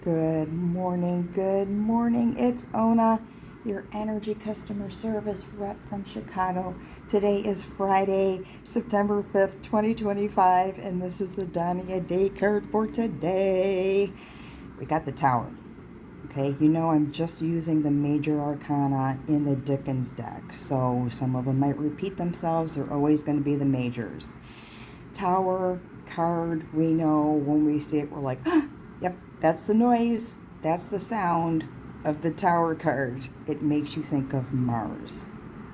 Good morning, good morning. It's Ona, your energy customer service rep from Chicago. Today is Friday, September 5th, 2025, and this is the Donnie-a-day card for today. We got the Tower. Okay, you know I'm just using the major arcana in the Dickens deck, so some of them might repeat themselves. They're always going to be the majors. Tower card, we know when we see it, we're like, ah, yep, that's the noise, that's the sound of the Tower card. It makes you think of Mars.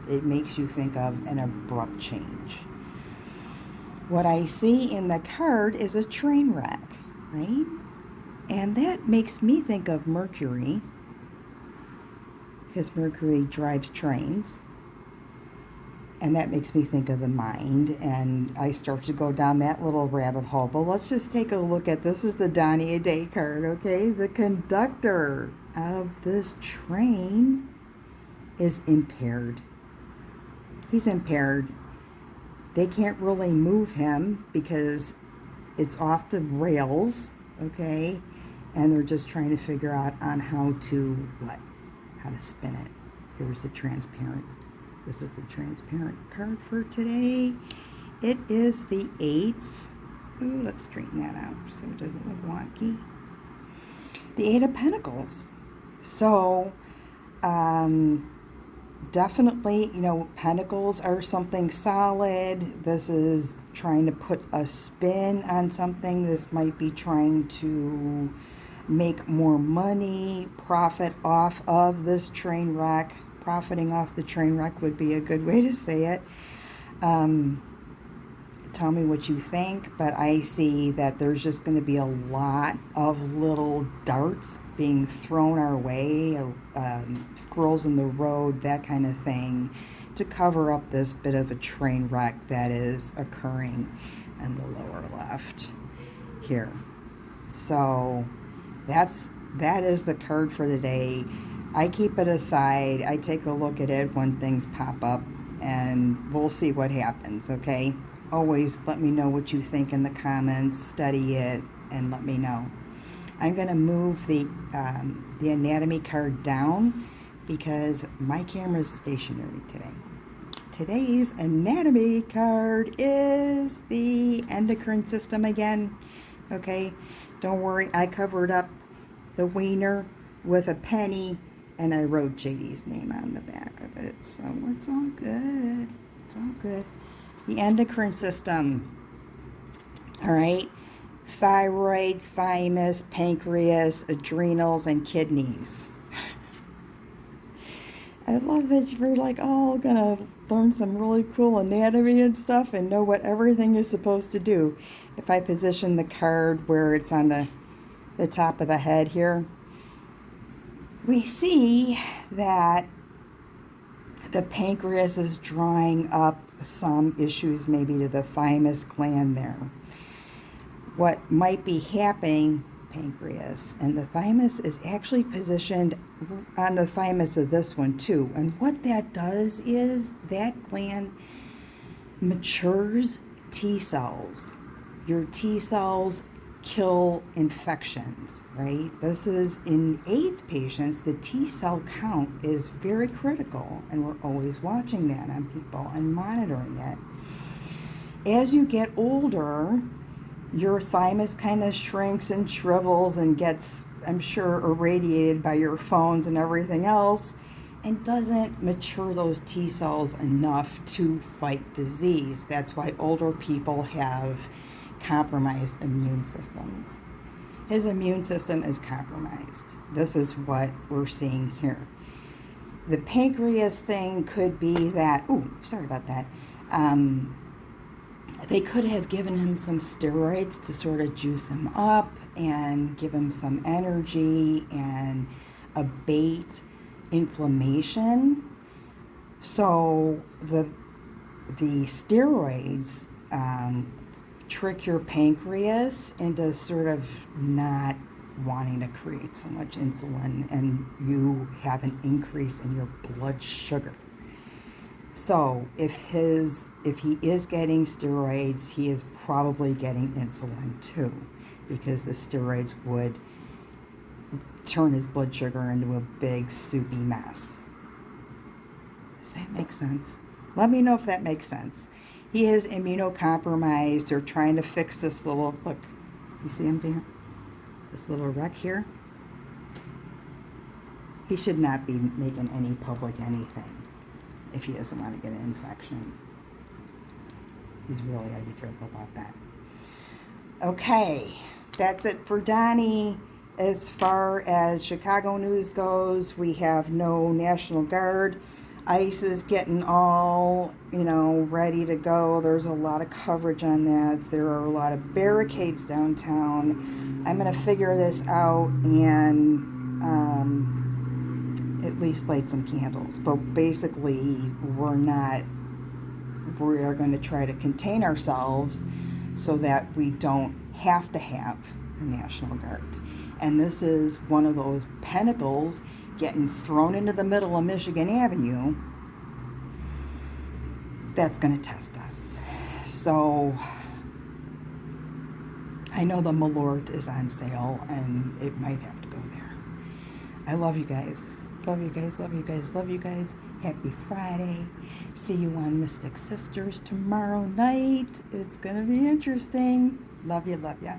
It makes you think of an abrupt change. What I see in the card is a train wreck, right? And that makes me think of Mercury, because Mercury drives trains. And that makes me think of the mind, and I start to go down that little rabbit hole. But let's just take a look at, this is the Donnie-a-day card, okay? The conductor of this train is impaired. He's impaired. They can't really move him because it's off the rails, okay? And they're just trying to figure out on how to spin it. Here's the transparent. This is the transparent card for today. It is the 8. Ooh, let's straighten that out so it doesn't look wonky. The 8 of Pentacles. So, definitely, Pentacles are something solid. This is trying to put a spin on something. This might be trying to make more money, profit off of this train wreck. Profiting off the train wreck would be a good way to say it. Tell me what you think, but I see that there's just going to be a lot of little darts being thrown our way, squirrels in the road, that kind of thing, to cover up this bit of a train wreck that is occurring in the lower left here. So that is the card for the day. I keep it aside. I take a look at it when things pop up, and we'll see what happens, okay? Always let me know what you think in the comments. Study it and let me know. I'm going to move the anatomy card down because my camera is stationary today. Today's anatomy card is the endocrine system again, okay? Don't worry, I covered up the wiener with a penny, and I wrote JD's name on the back of it, so it's all good. It's all good. The endocrine system. All right. Thyroid, thymus, pancreas, adrenals, and kidneys. I love that we're like all gonna learn some really cool anatomy and stuff and know what everything is supposed to do. If I position the card where it's on the top of the head here, we see that the pancreas is drawing up some issues maybe to the thymus gland there. What might be happening, pancreas, and the thymus is actually positioned on the thymus of this one too. And what that does is that gland matures T cells. Your T cells kill infections, right? This is in AIDS patients, the T cell count is very critical, and we're always watching that on people and monitoring it. As you get older, your thymus kind of shrinks and shrivels and gets, I'm sure, irradiated by your phones and everything else, and doesn't mature those T cells enough to fight disease. That's why older people have compromised immune systems. His immune system is compromised. This is what we're seeing here. The pancreas thing could be that, sorry about that. They could have given him some steroids to sort of juice him up and give him some energy and abate inflammation. So the steroids trick your pancreas into sort of not wanting to create so much insulin, and you have an increase in your blood sugar. So if he is getting steroids, he is probably getting insulin too, because the steroids would turn his blood sugar into a big soupy mess. Does that make sense? Let me know if that makes sense. He is immunocompromised. They're trying to fix this little, look, you see him there? This little wreck here. He should not be making any public anything if he doesn't want to get an infection. He's really got to be careful about that. Okay, that's it for Donnie. As far as Chicago news goes, we have no National Guard. ICE is getting all, ready to go. There's a lot of coverage on that. There are a lot of barricades downtown. I'm going to figure this out and at least light some candles. But basically, we are going to try to contain ourselves so that we don't have to have a National Guard. And this is one of those pinnacles getting thrown into the middle of Michigan Avenue that's going to test us. So I know the Malort is on sale and it might have to go there. I love you guys. Love you guys, love you guys, love you guys. Happy Friday. See you on Mystic Sisters tomorrow night. It's going to be interesting. Love you, love ya.